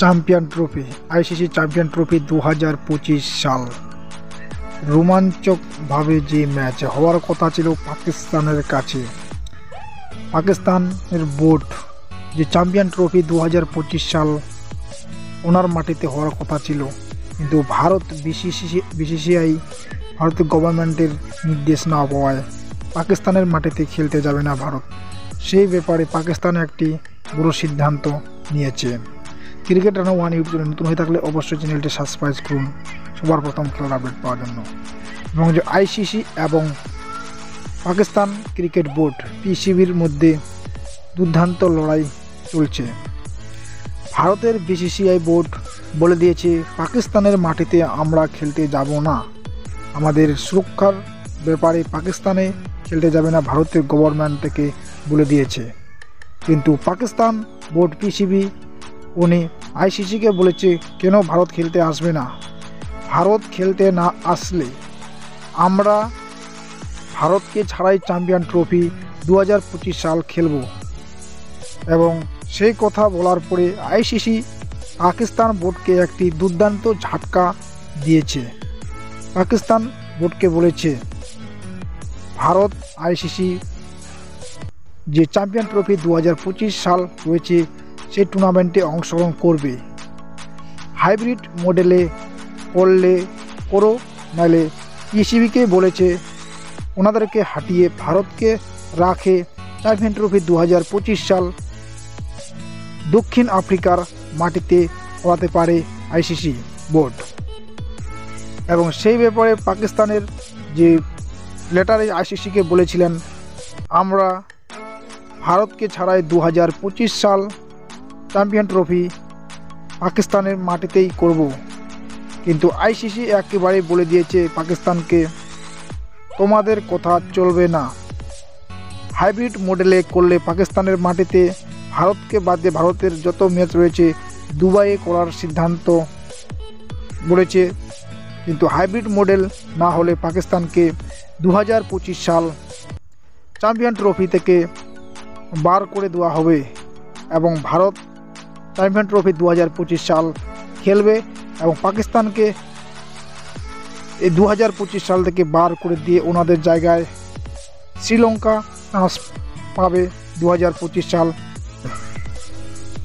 Champion trophy, ICC champion trophy 2025 সাল রোমাঞ্চকভাবে যে match হওয়ার কথা ছিল পাকিস্তানের কাছে। পাকিস্তানের বোর্ড যে চ্যাম্পিয়ন ট্রফি 2025 সাল ওনার মাটিতে হওয়ার কথা ছিল, কিন্তু ভারত বিসিসিআই ভারতের গভর্নমেন্টের নির্দেশ না পাওয়ায় পাকিস্তানের মাটিতে খেলতে যাবে না ভারত। সেই ব্যাপারে পাকিস্তান একটি বড় সিদ্ধান্ত নিয়েছে। Cricket Rana one YouTube channel নতুন হয়ে থাকলে অবশ্যই চ্যানেলটি সাবস্ক্রাইব করুন সবার প্রথম খেলার আপডেট পাওয়ার জন্য। এবং যে আইসিসি এবং পাকিস্তান ক্রিকেট বোর্ড পিসিবির মধ্যে দুর্দান্ত লড়াই চলছে। ভারতের বিসিসিআই বোর্ড বলে দিয়েছে পাকিস্তানের মাটিতে আমরা খেলতে যাব না, আমাদের সুরক্ষার ব্যাপারে পাকিস্তানে খেলতে যাবে না, ভারতের গভর্নমেন্ট থেকে বলে দিয়েছে। কিন্তু পাকিস্তান বোর্ড পিসিবি উনি আইসিসিকে বলেছে কেন ভারত খেলতে আসবে না, ভারত খেলতে না আসলে আমরা ভারতকে ছাড়াই চ্যাম্পিয়ন ট্রফি 2025 সাল খেলব। এবং সেই কথা বলার পরে আইসিসি পাকিস্তান বোর্ডকে একটি দুর্দান্ত ঝাটকা দিয়েছে। পাকিস্তান বোর্ডকে বলেছে ভারত আইসিসি যে চ্যাম্পিয়ন ট্রফি 2025 সাল রয়েছে সেই টুর্নামেন্টে অংশগ্রহণ করবে। হাইব্রিড মডেলে করলে করো, নাহলে পিসিবিকে বলেছে ওনাদেরকে হাঁটিয়ে ভারতকে রাখে চ্যাম্পিয়ন ট্রফি 2025 সাল দক্ষিণ আফ্রিকার মাটিতে করাতে পারে আইসিসি বোর্ড। এবং সেই ব্যাপারে পাকিস্তানের যে লেটারে আইসিসিকে বলেছিলেন আমরা ভারতকে ছাড়াই 2025 সাল চ্যাম্পিয়ন ট্রফি পাকিস্তানের মাটিতেই করব। কিন্তু আইসিসি একেবারে বলে দিয়েছে পাকিস্তানকে তোমাদের কথা চলবে না, হাইব্রিড মডেলে করলে পাকিস্তানের মাটিতে ভারতকে বাদ দিয়ে ভারতের যত ম্যাচ রয়েছে দুবাইয়ে করার সিদ্ধান্ত বলেছে। কিন্তু হাইব্রিড মডেল না হলে পাকিস্তানকে 2025 সাল চ্যাম্পিয়ন ট্রফি থেকে বার করে দেওয়া হবে এবং ভারত চ্যাম্পিয়ন ট্রফি 2025 সাল খেলবে এবং পাকিস্তানকে এই 2025 সাল থেকে বার করে দিয়ে ওনাদের জায়গায় শ্রীলঙ্কা চান্স পাবে 2025 সাল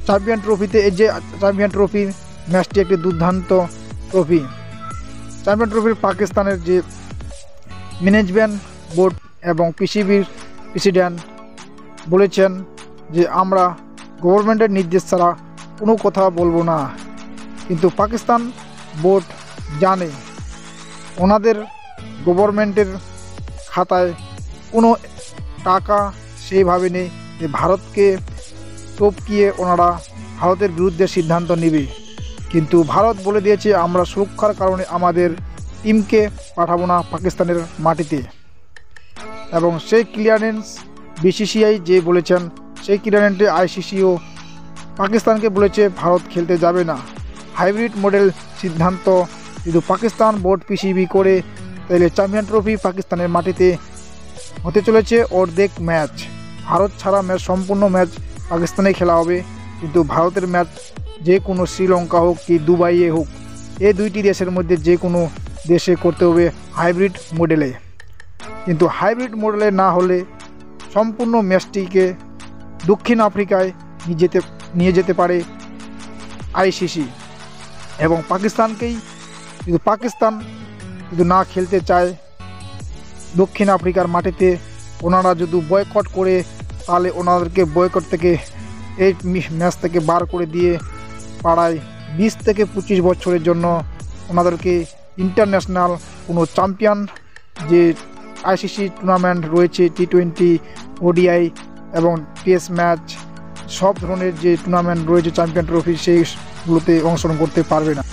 চ্যাম্পিয়ন ট্রফিতে। এই যে চ্যাম্পিয়ন ট্রফি ম্যাচটি একটি দুর্দান্ত ট্রফি। চ্যাম্পিয়ন ট্রফির পাকিস্তানের যে ম্যানেজমেন্ট বোর্ড এবং পিসিবির প্রেসিডেন্ট বলেছেন যে আমরা গভর্নমেন্টের নির্দেশ ছাড়া কোনো কথা বলবো না। কিন্তু পাকিস্তান বোর্ড জানে ওনাদের গভর্নমেন্টের খাতায় কোনো টাকা সেইভাবে নেই যে ভারতকে টপকিয়ে ওনারা ভারতের বিরুদ্ধে সিদ্ধান্ত নেবে। কিন্তু ভারত বলে দিয়েছে আমরা সুরক্ষার কারণে আমাদের টিমকে পাঠাবো না পাকিস্তানের মাটিতে। এবং সেই ক্লিয়ারেন্স বিসিসিআই যে বলেছেন সেই ক্লিয়ারেন্সে আইসিসিও পাকিস্তানকে বলেছে ভারত খেলতে যাবে না। হাইব্রিড মডেল সিদ্ধান্ত যদি পাকিস্তান বোর্ড পিসিবি করে তাহলে চ্যাম্পিয়ন ট্রফি পাকিস্তানের মাটিতে হতে চলেছে অর্ধেক ম্যাচ, ভারত ছাড়া ম্যাচ সম্পূর্ণ ম্যাচ পাকিস্তানে খেলা হবে। কিন্তু ভারতের ম্যাচ যে কোনো শ্রীলঙ্কা হোক কি দুবাইয়ে হোক এই দুইটি দেশের মধ্যে যে কোনো দেশে করতে হবে হাইব্রিড মডেলে। কিন্তু হাইব্রিড মডেলে না হলে সম্পূর্ণ ম্যাচটিকে দক্ষিণ আফ্রিকায় নিয়ে যেতে পারে আইসিসি এবং পাকিস্তানকেই। কিন্তু পাকিস্তান যদি না খেলতে চায় দক্ষিণ আফ্রিকার মাটিতে, ওনারা যদি বয়কট করে তাহলে ওনাদেরকে বয়কট থেকে এই ম্যাচ থেকে বার করে দিয়ে পাড়ায় 20 থেকে 25 বছরের জন্য ওনাদেরকে ইন্টারন্যাশনাল কোনো চ্যাম্পিয়ন যে আইসিসি টুর্নামেন্ট রয়েছে T20, ODI এবং টেস্ট ম্যাচ সব ধরনের যে টুর্নামেন্ট রয়েছে চ্যাম্পিয়ন ট্রফি সেইগুলোতে অংশগ্রহণ করতে পারবে না।